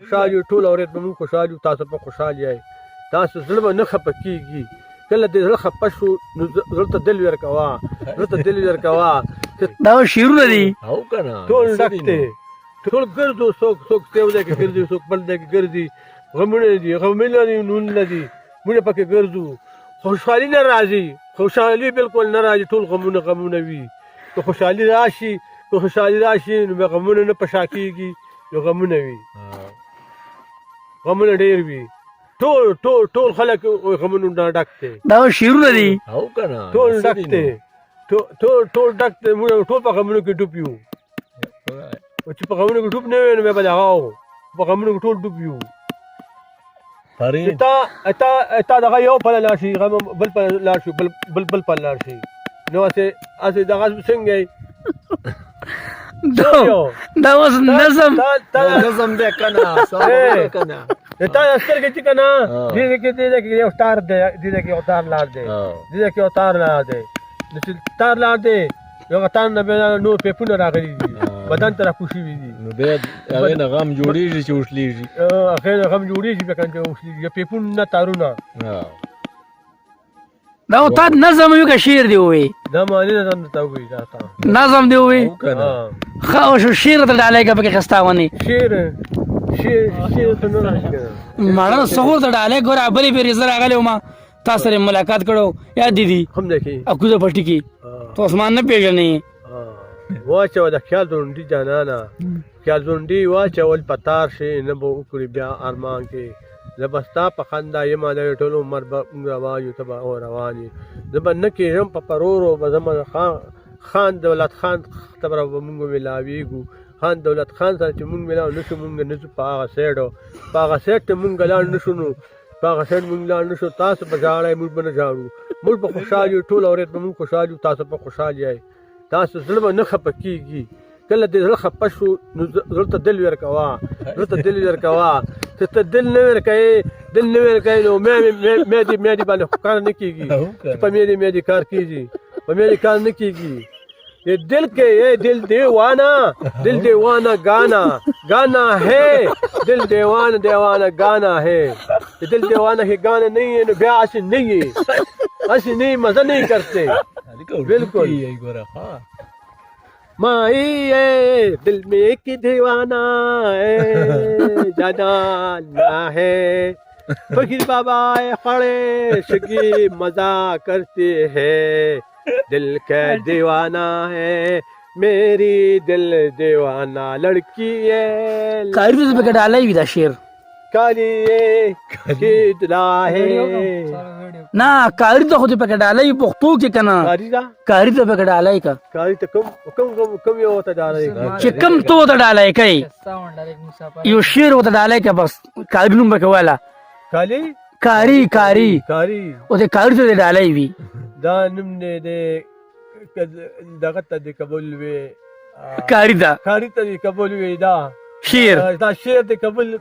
خوشحال یو ټول اورېد به موږ خوشحال یو تاسو په خوشحال یای تاسو زړه به نه خفه کېږي کله دې زړه خفه شو نو زړه ته دل ورکوه زړه ته دل ورکوه دا شعرونه دي او کنه ټول ډک دی ټول ګرځو څوک یو ځای کې ګرځي څوک بل ځای کې ګرځي غمونه دي غمونه دي نونونه دي موږ پکې ګرځو خوشحالي نه راځي خوشحالي بالکل نه راځي ټول غمونه وي که خوشحالي راشي نو بیا غمونه نه په شا کېږي نو غمونه وي غمونه ډېر وي ټول خلک غمونو نه ډک دی دا شعرونه دي او کنه ټول ډک دی ټول ډک دی موږ ټول په غمونو کې ډوب یو چې په غمونو کې ډوب نه وي نو بیا به دغه په غمونو کې ټول ډوب یو تا دغه یو پله لاړ شي غم بل پله لاړ شي بل پله لاړ شي نو هسې دغه څنګه دا اوس نظم نظم دی کنه کنه تا سترګې چې که نه دې کې یو تار دی دې کې یو تار لاړ دی دې کې یو تار لاړ دی نو چې تار لاړ دی یو تار نه بیا نور پیپونه راغلي دي بدن ته راکوشي وي دي نو بیا هغې نه غم جوړېږي چې وشلېږي هغې نه غم جوړېږي بیا که وشلېږي پیپون نه تارونه دا تا نظم وي که شعر دی ووایي دا مالي نظم درته ووایي دا تا نظم دی ووایي کنه ښه شو شعر ته ډالۍ که پکې ښستا ونې شعر ته نه راشي که ماړه سخور ته ډالۍ ګوره بلې پېرې زه راغلی وم تا سره ملاقات کړو یا دیدي هم دی کې اکوزه پټي کې تو اسمان نه پېژنې واچوه د خیال ځونډي جانانه خیال ځونډي واچول په تار شي نه به وکړي بیا ارمان کې زه به ستا په خندا یمه د ټول عمر به موږ روان یو ته به روان یې زه به نه کېږم په پرورو به زما خان دولت خان ته به موږ ملاویږو خان دولت خان سره چې موږ ملاو نه شو موږ نه ځو په هغه سایډو په هغه سایډ ته موږ لاړ نه شو نو په هغه سایډ موږ لاړ نه شو تاسو به ژاړئ موږ به نه ژاړو موږ به خوشحال یو ټول اورېد به موږ خوشحال یو تاسو به خوشحال یای تاسو زړه به نه خفه کېږي کله دې زړه خفه شو نو زړه ته دل ورکوه چې ته دل نه ورکوې نو معدې باندې کار نه کېږي چې په معدې کار کېږي په معدې کار نه کېږي ये दिल के ये दिल दीवाना गाना है दिल दीवाना गाना है ये दिल दीवाना के गाने नहीं है बया ऐसे नहीं मजा नहीं करते बिल्कुल माई है दिल में एक दीवाना है जाना है फकीर बाबा खड़े शगी मजा करते हैं दिल का दीवाना है मेरी दिल दीवाना लड़की है कायरी तो पकड़ डाला ही था शेर काली कितना है ना कायरी तो खुद पकड़ डाला ही पुख्तो के कना कायरी तो पकड़ डाला ही का काली तो कम ये होता डाला है कि कम तो होता डाला है कई यो शेर होता डाला है क्या बस कायरी नुम बकवाला काली कारी ओते कायरी तो डाला ही भी دا نوم دې دغه ته د قبول وي کاری ته د قبول وي دا شعر د قبول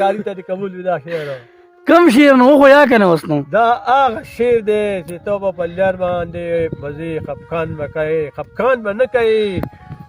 کاری ته د قبول وي دا شعر کم شعر نو خو یا کنه اوس نو دا هغه شعر دی چې توبه په لار باندې بځي خفقان به نه کوي